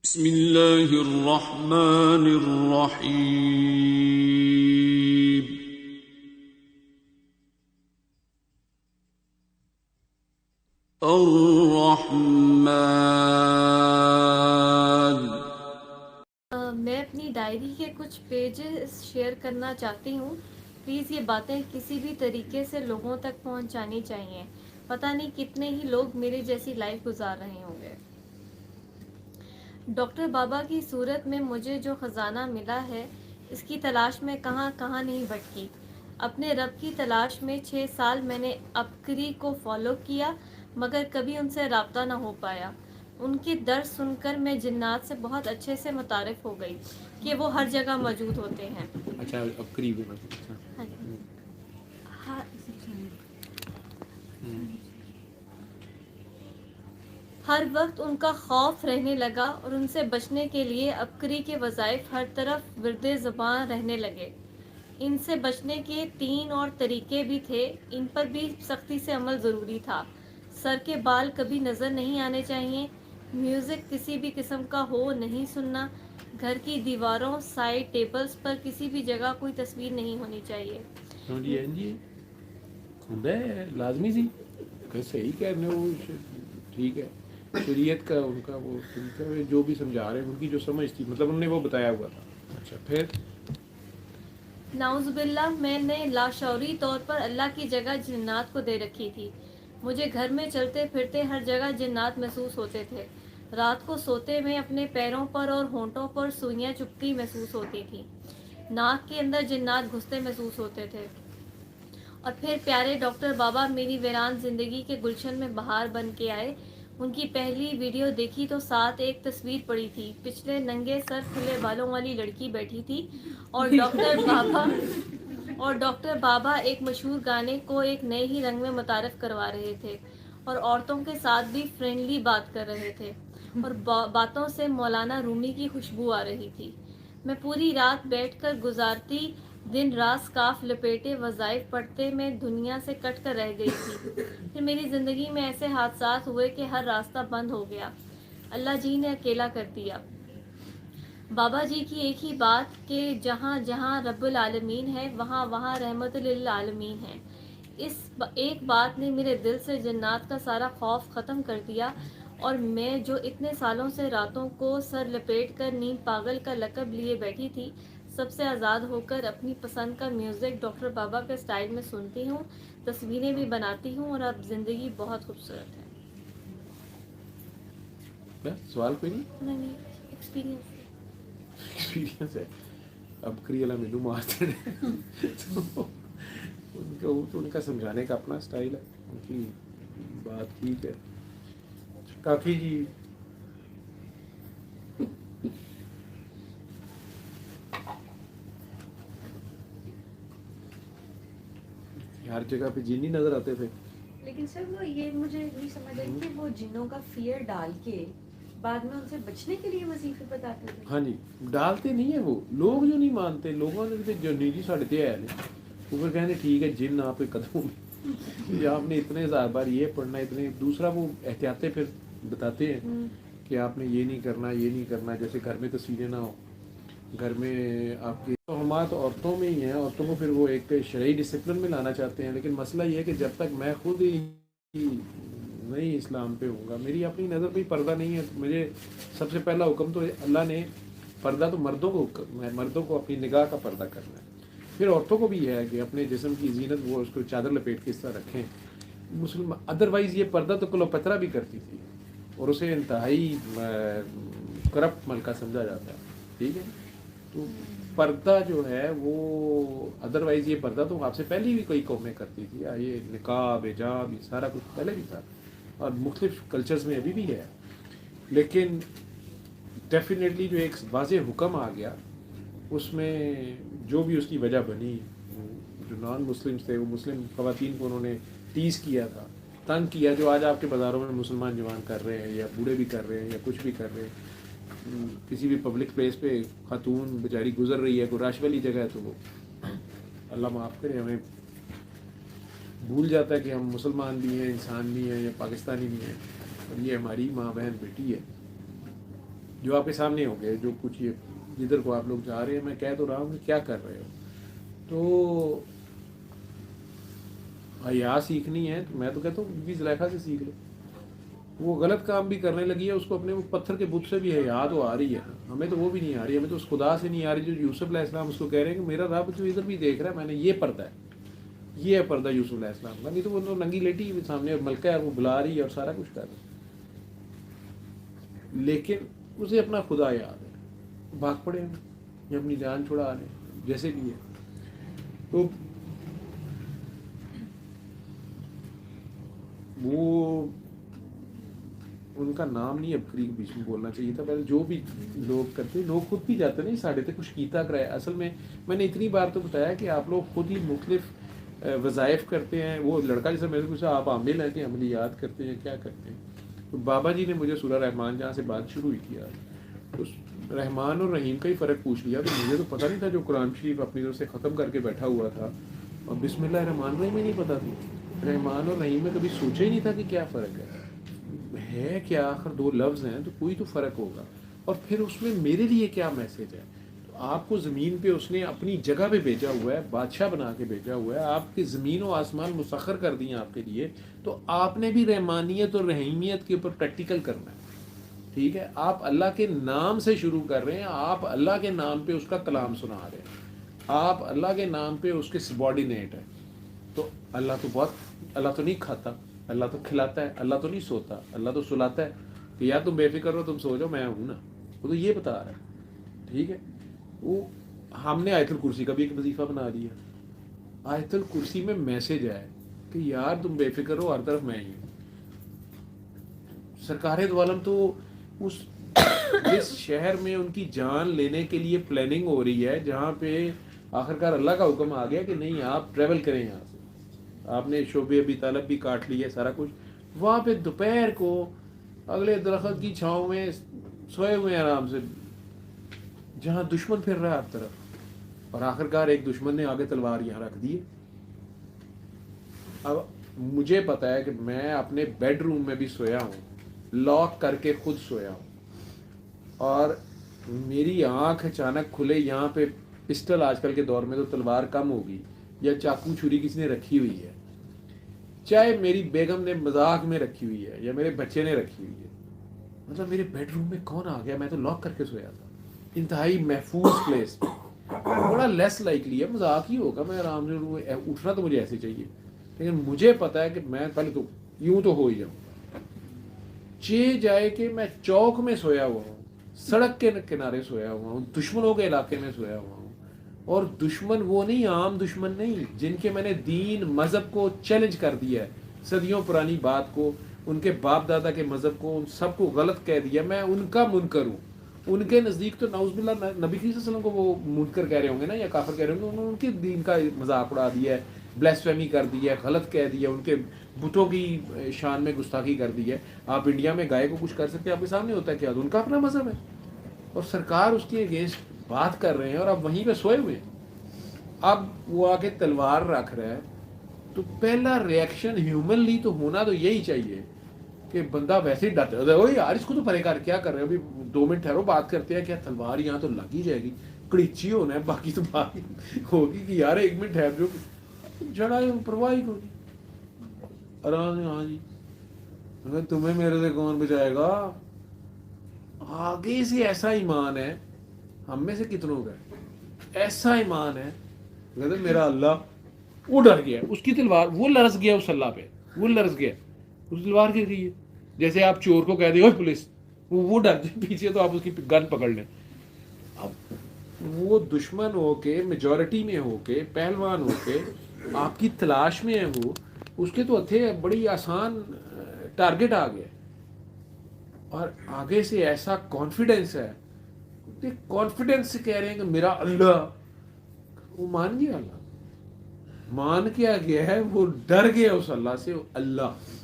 بسم اللہ الرحمن الرحیم الرحمن۔ میں اپنی ڈائری کے کچھ پیجز شیئر کرنا چاہتی ہوں۔ پلیز یہ باتیں کسی بھی طریقے سے لوگوں تک پہنچانی چاہیے۔ پتہ نہیں کتنے ہی لوگ میرے جیسی لائف گزار رہے ہوں گے۔ ڈاکٹر بابا کی صورت میں مجھے جو خزانہ ملا ہے، اس کی تلاش میں کہاں کہاں نہیں بھٹکی۔ اپنے رب کی تلاش میں 6 سال میں نے عبقری کو فالو کیا، مگر کبھی ان سے رابطہ نہ ہو پایا۔ ان کے درس سن کر میں جنات سے بہت اچھے سے متعارف ہو گئی کہ وہ ہر جگہ موجود ہوتے ہیں۔ اچھا اب قریب ہے۔ ہاں جی۔ ہاں، ہر وقت ان کا خوف رہنے لگا اور ان سے بچنے کے لیے عبقری کے وظائف ہر طرف ورد زبان رہنے لگے۔ ان سے بچنے کے 3 اور طریقے بھی تھے، ان پر بھی سختی سے عمل ضروری تھا۔ سر کے بال کبھی نظر نہیں آنے چاہیے، میوزک کسی بھی قسم کا ہو نہیں سننا، گھر کی دیواروں، سائڈ ٹیبلز پر کسی بھی جگہ کوئی تصویر نہیں ہونی چاہیے۔ جی ہوندا ہے لازمی سی کہ صحیح کہنے وہ ٹھیک ہے۔ شریعت کا ان کا وہ طریقہ ہے، جو بھی سمجھا رہے ہیں ان کی جو سمجھ تھی، مطلب انہوں نے وہ بتایا ہوا تھا۔ اچھا پھر نعوذ باللہ، میں نے لاشعوری طور پر اللہ کی جگہ جنات کو دے رکھی تھی۔ مجھے گھر میں چلتے پھرتے ہر جگہ جنات محسوس ہوتے تھے۔ رات کو سوتے میں اپنے پیروں پر اور ہونٹوں پر سوئیاں چبھتی محسوس ہوتی تھیں۔ ناک کے اندر جنات گھستے محسوس ہوتے تھے۔ اور پھر پیارے ڈاکٹر بابا میری ویران زندگی کے گلشن میں بہار بن کے آئے۔ ان کی پہلی ویڈیو دیکھی تو ساتھ ایک تصویر پڑی تھی، پچھلے ننگے سر کھلے بالوں والی لڑکی بیٹھی تھی اور ڈاکٹر بابا ایک مشہور گانے کو ایک نئے ہی رنگ میں متعارف کروا رہے تھے اور عورتوں کے ساتھ بھی فرینڈلی بات کر رہے تھے اور باتوں سے مولانا رومی کی خوشبو آ رہی تھی۔ میں پوری رات بیٹھ کر گزارتی، دن رات سکارف لپیٹے وظائف پڑھتے میں دنیا سے کٹ کر رہ گئی تھی۔ پھر میری زندگی میں ایسے حادثات ہوئے کہ ہر راستہ بند ہو گیا، اللہ جی نے اکیلا کر دیا۔ بابا جی کی ایک ہی بات کہ جہاں جہاں رب العالمین ہے، وہاں وہاں رحمت للعالمین ہے۔ اس ایک بات نے میرے دل سے جنات کا سارا خوف ختم کر دیا، اور میں جو اتنے سالوں سے راتوں کو سر لپیٹ کر نیند پاگل کا لقب لیے بیٹھی تھی، سب سے آزاد ہو کر اپنی پسند کا میوزک ڈاکٹر بابا کے سٹائل میں سنتی ہوں، تصویریں بھی بناتی ہوں، اور اب زندگی بہت خوبصورت ہے۔ بس سوال کوئی نہیں، نہیں، ایکسپیرینس ہے۔ اب کری والا مینو مارتے ہیں تو ان کا سمجھانے کا اپنا سٹائل ہے، ان کی بات ٹھیک ہے کافی جی۔ ہر جگہ پہ جن ہی نظر آتے تھے، لیکن سر وہ یہ مجھے نہیں سمجھ آئی کہ وہ جنوں کا فیئر ڈال کے بعد میں ان سے بچنے کے لیے وظیفے بتاتے تھے۔ ہاں جی ڈالتے نہیں ہیں وہ لوگ جو نہیں مانتے، لوگوں نے جو نہیں ساڑھے تے ہے وہ پھر کہنے ٹھیک ہے جن آپ کے قدموں میں آپ نے اتنے ہزار بار یہ پڑھنا، اتنے دوسرا وہ احتیاطیں پھر بتاتے ہیں کہ آپ نے یہ نہیں کرنا، یہ نہیں کرنا، جیسے گھر میں تصویریں نہ ہو، گھر میں آپ کی توہمات عورتوں میں ہی ہیں، عورتوں کو پھر وہ ایک شرعی ڈسپلن میں لانا چاہتے ہیں، لیکن مسئلہ یہ ہے کہ جب تک میں خود ہی نہیں اسلام پہ ہوں گا، میری اپنی نظر پہ پردہ نہیں ہے، مجھے سب سے پہلا حکم تو اللہ نے پردہ تو مردوں کو اپنی نگاہ کا پردہ کرنا ہے، پھر عورتوں کو بھی ہے کہ اپنے جسم کی زینت وہ اس کو چادر لپیٹ کے اس طرح رکھیں۔ مسلمان ادروائز یہ پردہ تو کلوپترا بھی کرتی تھی اور اسے انتہائی کرپٹ ملکہ سمجھا جاتا ہے، ٹھیک ہے۔ تو پردہ جو ہے وہ ادروائز یہ پردہ تو آپ سے پہلے بھی کوئی قومیں کرتی تھی، یہ نقاب حجاب یہ سارا کچھ پہلے بھی تھا اور مختلف کلچرز میں ابھی بھی ہے، لیکن ڈیفینیٹلی جو ایک واضح حکم آ گیا اس میں جو بھی اس کی وجہ بنی، جو نان مسلمس تھے وہ مسلم خواتین کو انہوں نے ٹیز کیا تھا، تنگ کیا، جو آج آپ کے بازاروں میں مسلمان جوان کر رہے ہیں یا بوڑھے بھی کر رہے ہیں یا کچھ بھی کر رہے ہیں۔ کسی بھی پبلک پلیس پہ خاتون بیچاری گزر رہی ہے، کوئی رش والی جگہ ہے تو وہ اللہ معاف کرے ہمیں بھول جاتا ہے کہ ہم مسلمان بھی ہیں، انسان بھی ہیں یا پاکستانی بھی ہیں، اور یہ ہماری ماں بہن بیٹی ہے، جو آپ کے سامنے ہو گئے, جو کچھ یہ جدھر کو آپ لوگ جا رہے ہیں, میں کہہ تو رہا ہوں کہ کیا کر رہے ہو. تو حیا سیکھنی ہے تو میں تو کہتا ہوں بی زلیخا سے سیکھ لو. وہ غلط کام بھی کرنے لگی ہے, اس کو اپنے وہ پتھر کے بت سے بھی حیا تو آ رہی ہے, ہمیں تو وہ بھی نہیں آ رہی, ہمیں تو اس خدا سے نہیں آ رہی جو یوسف علیہ السلام اس کو کہہ رہے ہیں کہ میرا رب تو ادھر بھی دیکھ رہا ہے, میں نے یہ پردہ ہے, یہ ہے پردہ یوسف علیہ السلام کا. نہیں تو وہ ننگی لیٹی سامنے ملکہ ہے, وہ بلا رہی ہے اور سارا کچھ کر رہی ہے, لیکن اسے اپنا خدا یاد ہے. بھاگ پڑے ہیں یا اپنی جان چھڑا لیں جیسے بھی ہے. تو وہ ان کا نام نہیں اب قریب بیچ میں بولنا چاہیے تھا, پہلے جو بھی لوگ کرتے, لوگ خود بھی جاتے نہیں ساڑھے تک کچھ کیتا کرائے. اصل میں نے اتنی بار تو بتایا کہ آپ لوگ خود ہی مختلف وظائف کرتے ہیں. وہ لڑکا جیسے میں نے پوچھا آپ عامل ہیں کہ عملیات کرتے ہیں, کیا کرتے ہیں؟ تو بابا جی نے مجھے سورہ رحمان جہاں سے بات شروع ہوئی تھی آج, اس رحمان اور رحیم کا ہی فرق پوچھ لیا. تو مجھے تو پتہ نہیں تھا, جو قرآن شریف اپنی طرف سے ختم کر کے بیٹھا ہوا تھا اور بسم اللہ الرحمن الرحیم میں نہیں پتہ تھی. رحمان اور رحیم میں کبھی سوچا ہی نہیں تھا کہ کیا فرق ہے کیا, آخر دو لفظ ہیں تو کوئی تو فرق ہوگا. اور پھر اس میں میرے لیے کیا میسج ہے؟ تو آپ کو زمین پہ اس نے اپنی جگہ پہ بھیجا ہوا ہے, بادشاہ بنا کے بھیجا ہوا ہے, آپ کی زمین و آسمان مسخر کر دی ہیں آپ کے لیے, تو آپ نے بھی رحمانیت اور رحیمیت کے اوپر پریکٹیکل کرنا ہے. ٹھیک ہے, آپ اللہ کے نام سے شروع کر رہے ہیں, آپ اللہ کے نام پہ اس کا کلام سنا رہے ہیں, آپ اللہ کے نام پہ اس کے سبارڈینیٹ ہیں. تو اللہ تو نہیں کھاتا, اللہ تو کھلاتا ہے, اللہ تو نہیں سوتا, اللہ تو سلاتا ہے کہ یار تم بے فکر ہو, تم سو جاؤ, میں ہوں نا. وہ تو یہ بتا رہا ہے. ٹھیک ہے, وہ ہم نے آیت الکرسی کا بھی ایک وظیفہ بنا دیا. آیت الکرسی میں میسج ہے کہ یار تم بے فکر ہو, ہر طرف میں ہی ہوں. سرکار دو عالم تو جس شہر میں ان کی جان لینے کے لیے پلاننگ ہو رہی ہے, جہاں پہ آخرکار اللہ کا حکم آ گیا کہ نہیں آپ ٹریول کریں یہاں سے, آپ نے شعبے ابی طالب بھی کاٹ لی ہے سارا کچھ, وہاں پہ دوپہر کو اگلے درخت کی چھاؤں میں سوئے ہوئے ہیں آرام سے, جہاں دشمن پھر رہا ہے ہر طرف, اور آخرکار ایک دشمن نے آگے تلوار یہاں رکھ دی ہے. اب مجھے پتا ہے کہ میں اپنے بیڈ روم میں بھی سویا ہوں, لاک کر کے خود سویا ہوں, اور میری آنکھ اچانک کھلے, یہاں پہ پسٹل آج کل کے دور میں تو تلوار کم ہوگی, یا چاقو چھری کسی نے رکھی ہوئی ہے, چاہے میری بیگم نے مذاق میں رکھی ہوئی ہے یا میرے بچے نے رکھی ہوئی ہے. مطلب میرے بیڈ روم میں کون آ گیا, میں تو لاک کر کے سویا تھا, انتہائی محفوظ پلیس. بڑا لیس لائکلی ہے, مذاق ہی ہوگا, میں آرام سے اٹھنا تو مجھے ایسے چاہیے, لیکن مجھے پتا ہے کہ میں پہلے تو یوں تو ہو ہی جاؤں, جائے کہ میں چوک میں سویا ہوا ہوں, سڑک کے کنارے سویا ہوا ہوں, دشمنوں کے علاقے میں سویا ہوا ہوں. اور دشمن وہ نہیں, عام دشمن نہیں, جن کے میں نے دین مذہب کو چیلنج کر دیا ہے, صدیوں پرانی بات کو, ان کے باپ دادا کے مذہب کو, ان سب کو غلط کہہ دیا. میں ان کا منکر ہوں. ان کے نزدیک تو نعوذ باللہ نبی صلی اللہ علیہ وسلم کو وہ منکر کہہ رہے ہوں گے نا, یا کافر کہہ رہے ہوں گے, انہوں نے ان کے دین کا مذاق اڑا دیا ہے, بلیسفیمی کر دی ہے, غلط کہہ دیا, ان کے بتوں کی شان میں گستاخی کر دی ہے. آپ انڈیا میں گائے کو کچھ کر سکتے ہیں, آپ کے سامنے ہوتا ہے کیا, ان کا اپنا مذہب ہے, اور سرکار اس کے اگینسٹ بات کر رہے ہیں, اور اب وہیں پہ سوئے ہوئے ہیں. اب وہ آ کے تلوار رکھ رہا ہے, تو پہلا ریئیکشن ہیومنلی تو ہونا تو یہی چاہیے کہ بندہ ویسے ہی ڈرتا ہے, یار اس کو تو پرے کر, کیا کر رہے ہو, ابھی 2 منٹ ٹھہرو, بات کرتے ہیں, کیا تلوار یہاں تو لگ ہی جائے گی, کڑیچی ہونا ہے, باقی تو بات ہوگی کہ یار 1 منٹ ٹھہر جو, جڑا پرواہ ہی کوئی. آرام سے, ہاں جی, اگر تمہیں میرے سے کون بچائے گا. آگے سے ایسا ایمان ہے, ہم میں سے کتنوں کا ایسا ایمان ہے, کہتے میرا اللہ, وہ ڈر گیا, اس کی تلوار, وہ لرز گیا اس اللہ پہ, وہ لرز گیا, اس تلوار گر گئی ہے. جیسے آپ چور کو کہہ دیں پولیس, وہ ڈر جائے پیچھے, تو آپ اس کی گن پکڑ لیں. اب وہ دشمن ہو کے, میجورٹی میں ہو کے, پہلوان ہو کے آپ کی تلاش میں ہے, وہ اس کے تو تھے بڑی آسان ٹارگٹ آ گیا, اور آگے سے ایسا کانفیڈنس ہے, کانفیڈنس سے کہہ رہے ہیں کہ میرا اللہ. وہ مان گیا, اللہ مان کیا گیا ہے, وہ ڈر گیا اس اللہ سے. اللہ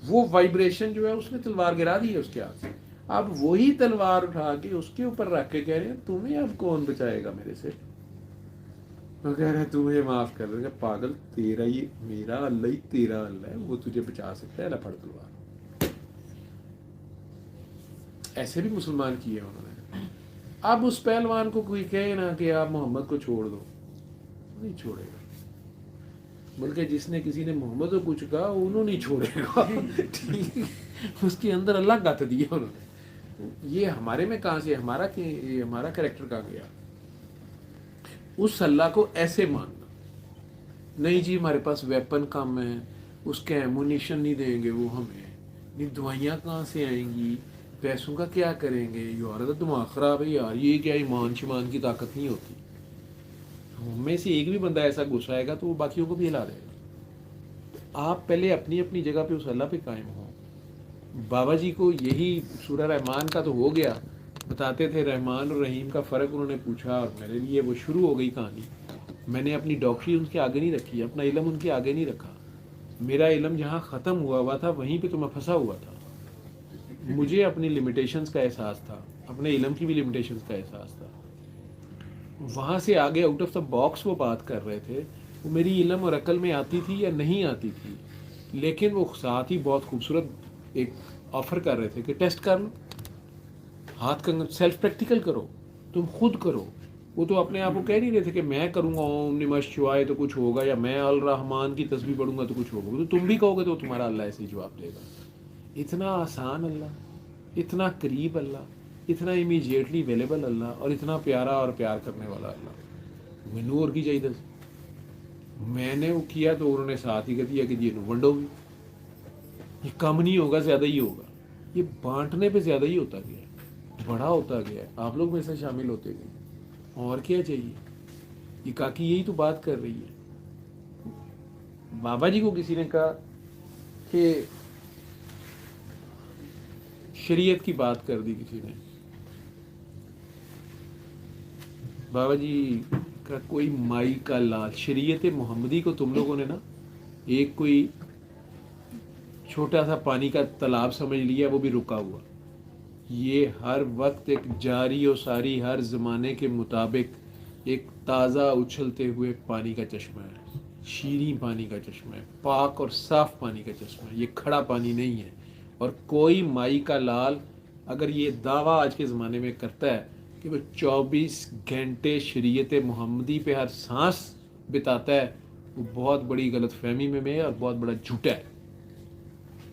وہ وائبریشن جو ہے اس نے تلوار گرا دی ہے اس کے ہاتھ سے. اب وہی تلوار اٹھا کے اس کے اوپر رکھ کے کہہ رہے ہیں تمہیں اب کون بچائے گا میرے سے. وہ کہہ رہے ہیں تو مجھے معاف کر دے گا, پاگل, تیرا ہی میرا اللہ ہی تیرا اللہ ہے, وہ تجھے بچا سکتا ہے, اللہ پھڑ تلوار. ایسے بھی مسلمان کیے انہوں نے. اب اس پہلوان کو کوئی کہے نا کہ آپ محمد کو چھوڑ دو, نہیں چھوڑے گا, بلکہ جس نے کسی نے محمد کو کچھ کہا انہوں نہیں چھوڑے گا. اس کے اندر اللہ گت دیا انہوں نے. یہ ہمارے میں کہاں سے ہمارا کریکٹر کہاں گیا؟ اس اللہ کو ایسے ماننا, نہیں جی ہمارے پاس ویپن کم ہے, اس کے ایمونیشن نہیں دیں گے وہ ہمیں, نہیں دوائیاں کہاں سے آئیں گی, پیسوں کا کیا کریں گے, یار تو دماغ خراب ہے یار, یہ کیا ایمان شمان کی طاقت نہیں ہوتی. ہم میں سے ایک بھی بندہ ایسا غصہ آئے گا تو وہ باقیوں کو بھی ہلا دے گا. تو آپ پہلے اپنی اپنی جگہ پہ اس اللہ پہ قائم ہوں. بابا جی کو یہی سورہ رحمان کا تو ہو گیا, بتاتے تھے رحمان اور رحیم کا فرق انہوں نے پوچھا, اور میرے لیے وہ شروع ہو گئی کہانی. میں نے اپنی ڈاکٹری ان کے آگے نہیں رکھی, اپنا علم ان کے آگے نہیں رکھا. میرا علم جہاں ختم ہوا تھا وہیں پہ تو میں پھنسا ہوا تھا. مجھے اپنی لمیٹیشنز کا احساس تھا, اپنے علم کی بھی لمیٹیشنز کا احساس تھا. وہاں سے آگے آؤٹ آف دا باکس وہ بات کر رہے تھے, وہ میری علم اور عقل میں آتی تھی یا نہیں آتی تھی, لیکن وہ ساتھ ہی بہت خوبصورت ایک آفر کر رہے تھے کہ ٹیسٹ کر لو, ہاتھ کا سیلف پریکٹیکل کرو, تم خود کرو. وہ تو اپنے آپ کو کہہ نہیں رہے تھے کہ میں کروں گا اوم نمہ شیوائے تو کچھ ہوگا, یا میں الرحمن کی تسبیح پڑھوں گا تو کچھ ہوگا. تو تم بھی کہو گے تو تمہارا اللہ ایسے ہی جواب دے گا. اتنا آسان اللہ, اتنا قریب اللہ, اتنا امیجیٹلی اویلیبل اللہ, اور اتنا پیارا اور پیار کرنے والا اللہ. مینو اور کی چاہیے تھا, میں نے وہ کیا تو انہوں نے ساتھ ہی کہہ دیا کہ یہ ونڈو بھی, یہ کم نہیں ہوگا زیادہ ہی ہوگا. یہ بانٹنے پہ زیادہ ہی ہوتا گیا, بڑا ہوتا گیا, آپ لوگ میں سے شامل ہوتے گئے. اور کیا چاہیے؟ یہ کاکی یہی تو بات کر رہی ہے. بابا جی کو کسی نے کہا کہ شریعت کی بات کر دی کسی نے, بابا جی کا کوئی مائی کا لال, شریعت محمدی کو تم لوگوں نے نا ایک کوئی چھوٹا سا پانی کا تالاب سمجھ لیا, وہ بھی رکا ہوا. یہ ہر وقت ایک جاری و ساری ہر زمانے کے مطابق ایک تازہ اچھلتے ہوئے پانی کا چشمہ ہے, شیریں پانی کا چشمہ ہے, پاک اور صاف پانی کا چشمہ ہے. یہ کھڑا پانی نہیں ہے. اور کوئی مائی کا لال اگر یہ دعویٰ آج کے زمانے میں کرتا ہے کہ وہ 24 گھنٹے شریعت محمدی پہ ہر سانس بتاتا ہے, وہ بہت بڑی غلط فہمی میں ہے اور بہت بڑا جھوٹا ہے.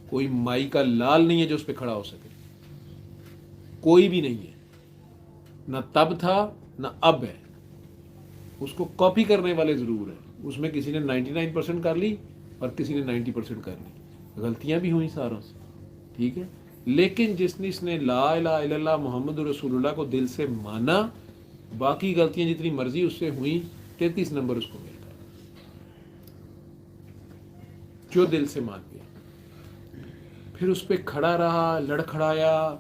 کوئی مائی کا لال نہیں ہے جو اس پہ کھڑا ہو سکے, کوئی بھی نہیں ہے, نہ تب تھا نہ اب ہے. اس کو کاپی کرنے والے ضرور ہیں, اس میں کسی نے 99% کر لی اور کسی نے 90% کر لی, غلطیاں بھی ہوئیں ساروں سے, ٹھیک ہے. لیکن جس نے لا الہ الا اللہ محمد رسول اللہ کو دل سے مانا, باقی غلطیاں جتنی مرضی اس سے ہوئیں 33 نمبر اس کو مل گیا, جو دل سے مان گیا. پھر اس پہ کھڑا رہا, لڑکھڑایا,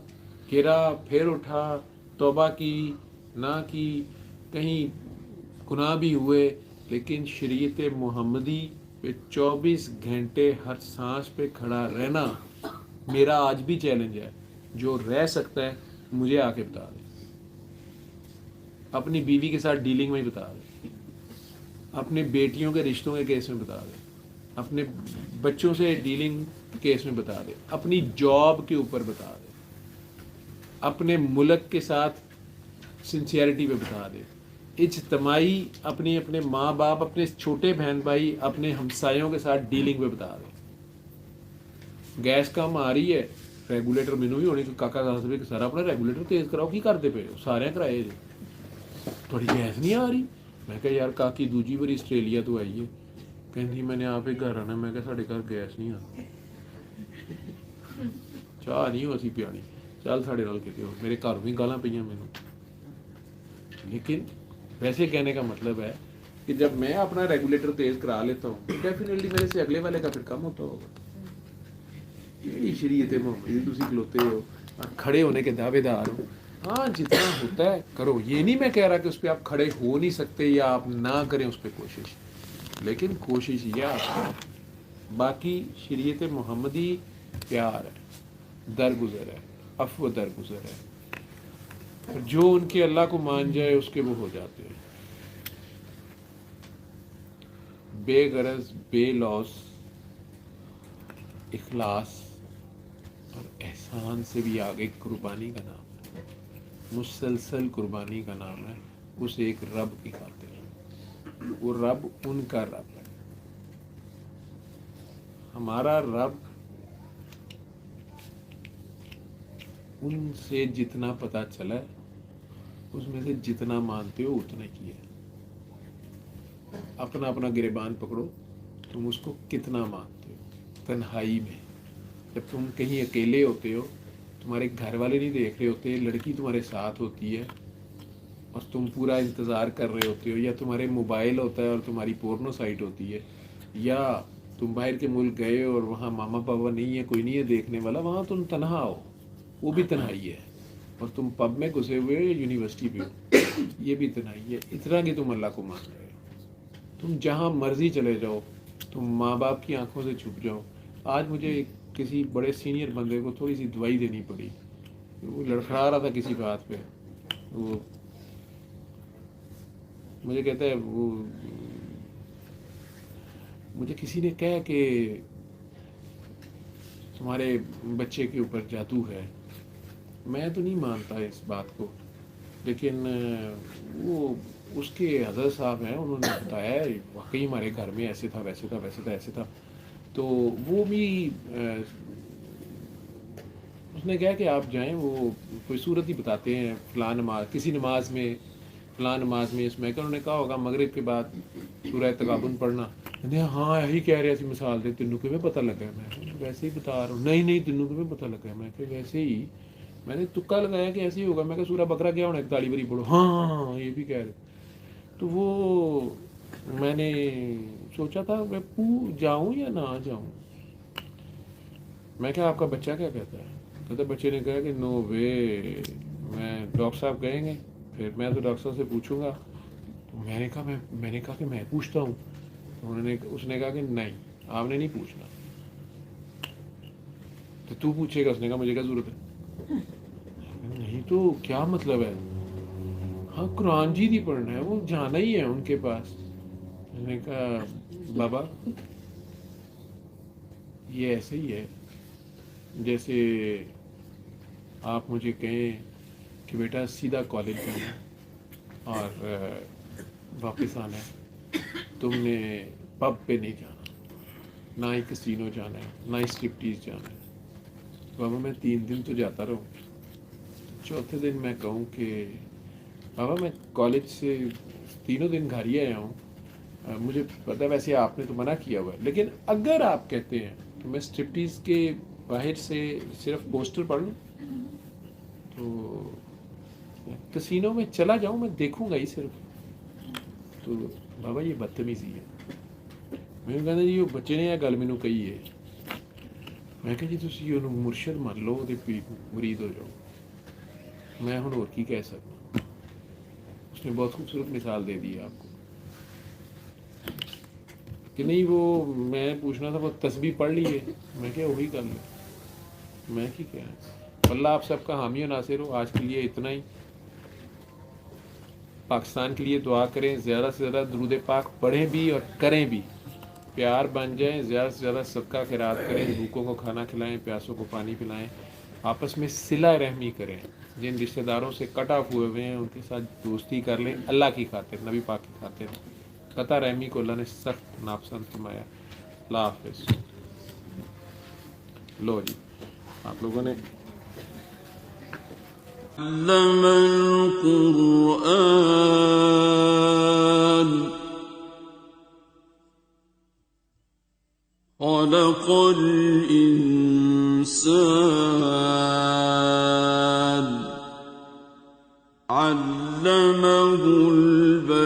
گرا, پھر اٹھا, توبہ کی نہ کی, کہیں گناہ بھی ہوئے, لیکن شریعت محمدی پہ 24 گھنٹے ہر سانس پہ کھڑا رہنا میرا آج بھی چیلنج ہے. جو رہ سکتا ہے مجھے آ کے بتا دے, اپنی بیوی کے ساتھ ڈیلنگ میں بتا دے, اپنے بیٹیوں کے رشتوں کے کیس میں بتا دے, اپنے بچوں سے ڈیلنگ کیس میں بتا دے, اپنی جاب کے اوپر بتا دے, اپنے ملک کے ساتھ سنسیئرٹی پہ بتا دے, اجتماعی اپنے ماں باپ, اپنے چھوٹے بہن بھائی, اپنے ہمسایوں کے ساتھ ڈیلنگ پہ بتا دے. گیس کم آ رہی ہے, ریگولیٹر مینو بھی ہونی کہ کاکا کہ سارا اپنا ریگولیٹر تیز کراؤ, کی کرتے پے سارے کرائے جی, تھوڑی گیس نہیں آ رہی. میں کہا یار کاکی دوجی باری آسٹریلیا تو آئی ہے, کہندی میں نے آپ ہی گھر آنا. میں کہا ساڈے گھر گیس نہیں آتی, چاہ نہیں اسی پیانی, چل ساڈے نال کتے ہو. میرے گھر بھی گالاں پئیاں مینوں. لیکن ویسے کہنے کا مطلب ہے کہ جب میں اپنا ریگولیٹر تیز کرا لیتا ہوں تو ڈیفینیٹلی میرے سے اگلے والے کا پھر کم ہوتا ہوگا. یہی شریعت محمدی تسی کھلوتے ہو اور کھڑے ہونے کے دعوے دار ہو. ہاں جتنا ہوتا ہے کرو, یہ نہیں میں کہہ رہا کہ اس پہ آپ کھڑے ہو نہیں سکتے یا آپ نہ کریں اس پہ کوشش, لیکن کوشش یہ آپ کریں. باقی شریعت محمدی پیار ہے, درگزر ہے, عفو درگزر ہے. جو ان کے اللہ کو مان جائے اس کے وہ ہو جاتے ہیں. بے غرض, بے لوس, اخلاص اور احسان. انسان سے بھی آگے قربانی کا نام ہے، مسلسل قربانی کا نام ہے اس ایک رب کی خاطر۔ وہ رب ان کا رب ہے، ہمارا رب ان سے جتنا پتہ چلا ہے اس میں سے جتنا مانتے ہو اتنا کیا ہے۔ اپنا اپنا گریبان پکڑو، تم اس کو کتنا مانتے ہو تنہائی میں، جب تم کہیں اکیلے ہوتے ہو، تمہارے گھر والے نہیں دیکھ رہے ہوتے، لڑکی تمہارے ساتھ ہوتی ہے اور تم پورا انتظار کر رہے ہوتے ہو، یا تمہارے موبائل ہوتا ہے اور تمہاری پورنو سائٹ ہوتی ہے، یا تم باہر کے ملک گئے اور وہاں ماما پاپا نہیں ہے، کوئی نہیں ہے دیکھنے والا، وہاں تم تنہا ہو، وہ بھی تنہائی ہے۔ اور تم پب میں گھسے ہوئے ہو، یونیورسٹی پہ ہو، یہ بھی تنہائی ہے۔ اتنا کہ تم اللہ کو مان رہے ہو، تم جہاں مرضی چلے جاؤ، تم ماں باپ کی آنکھوں سے چھپ جاؤ۔ آج مجھے کسی بڑے سینئر بندے کو تھوڑی سی دوائی دینی پڑی، وہ لڑکھڑا رہا تھا کسی بات پہ، وہ مجھے کہتا ہے، وہ مجھے کسی نے کہا کہ تمہارے بچے کے اوپر جادو ہے۔ میں تو نہیں مانتا اس بات کو، لیکن وہ اس کے حضرت صاحب ہیں، انہوں نے بتایا واقعی ہمارے گھر میں ایسے تھا، ویسے تھا، ویسے تھا، ایسے تھا۔ تو وہ بھی اس نے کہا کہ آپ جائیں، وہ کوئی صورت ہی بتاتے ہیں فلاں نماز، کسی نماز میں، فلاں نماز میں، اس میں کہ انہوں نے کہا ہوگا مغرب کے بعد سورہ تغابن پڑھنا۔ ہاں یہی کہہ رہے تھے، مثال دے، تینوں کہ میں پتہ لگا، میں ویسے ہی بتا رہا ہوں۔ نہیں تینوں کہ میں پتہ لگا، میں کہ ویسے ہی، میں نے تکا لگایا کہ ایسے ہی ہوگا، میں کہ سورہ بقرہ کیا ہونا ہے، 41 باری پڑھو۔ ہاں یہ بھی کہہ رہے۔ تو وہ میں نے سوچا تھا میں جاؤں یا نہ جاؤں۔ میں کہا آپ کا بچہ کیا کہتا ہے؟ کہتا بچے نے کہا کہ نو وے، میں ڈاکٹر صاحب کہیں گے، پھر میں تو ڈاکٹر صاحب سے پوچھوں گا۔ تو میں نے کہا کہ میں پوچھتا ہوں۔ اس نے کہا کہ نہیں، آپ نے نہیں پوچھنا، تو پوچھے گا۔ اس نے کہا مجھے کیا ضرورت ہے؟ نہیں تو کیا مطلب ہے؟ ہاں قرآن جی نہیں پڑھنا ہے، وہ جانا ہی ہے ان کے پاس۔ میں نے کہا بابا یہ ایسے ہی ہے جیسے آپ مجھے کہیں کہ بیٹا سیدھا کالج جانا اور واپس آنا ہے، تم نے پب پہ نہیں جانا، نہ ہی کسینو جانا ہے، نہ ہی اسٹرپٹیز جانا ہے۔ بابا میں 3 دن تو جاتا رہوں، چوتھے دن میں کہوں کہ بابا میں کالج سے 3 دن گھر ہی آیا ہوں، مجھے پتہ ہے ویسے آپ نے تو منع کیا ہوا ہے، لیکن اگر آپ کہتے ہیں کہ میں اسٹرپٹیز کے باہر سے صرف پوسٹر پڑھ لوں تو کسینوں میں چلا جاؤں، میں دیکھوں گا ہی صرف۔ تو بابا یہ بدتمیزی ہے۔ میں کہنا جی وہ بچے نے یہ گل مینوں کہی ہے، میں کہا جی تسی انہوں مرشد مان لو تے مرید ہو جاؤ، میں ہن اور کی کہہ سکتا۔ اس نے بہت خوبصورت مثال دے دی آپ کو کہ نہیں، وہ میں پوچھنا تھا وہ تسبیح پڑھ لی ہے، میں کیا وہی کر لیں، میں کی کیا ہے۔ اللہ آپ سب کا حامی و ناصر ہو۔ آج کے لیے اتنا ہی۔ پاکستان کے لیے دعا کریں، زیادہ سے زیادہ درود پاک پڑھیں بھی اور کریں بھی، پیار بن جائیں، زیادہ سے زیادہ صدقہ خیرات کریں، بھوکوں کو کھانا کھلائیں، پیاسوں کو پانی پلائیں، آپس میں صلہ رحمی کریں، جن رشتہ داروں سے کٹ آف ہوئے ہیں ان کے ساتھ دوستی کر لیں، اللہ کی خاطر، نبی پاک کی خاطر۔ قطع رحمی کو اللہ نے سخت ناپسند فرمایا۔ اللہ حافظ۔ لو جی آپ لوگوں نے علم القرآن خلق الإنسان علمه البيان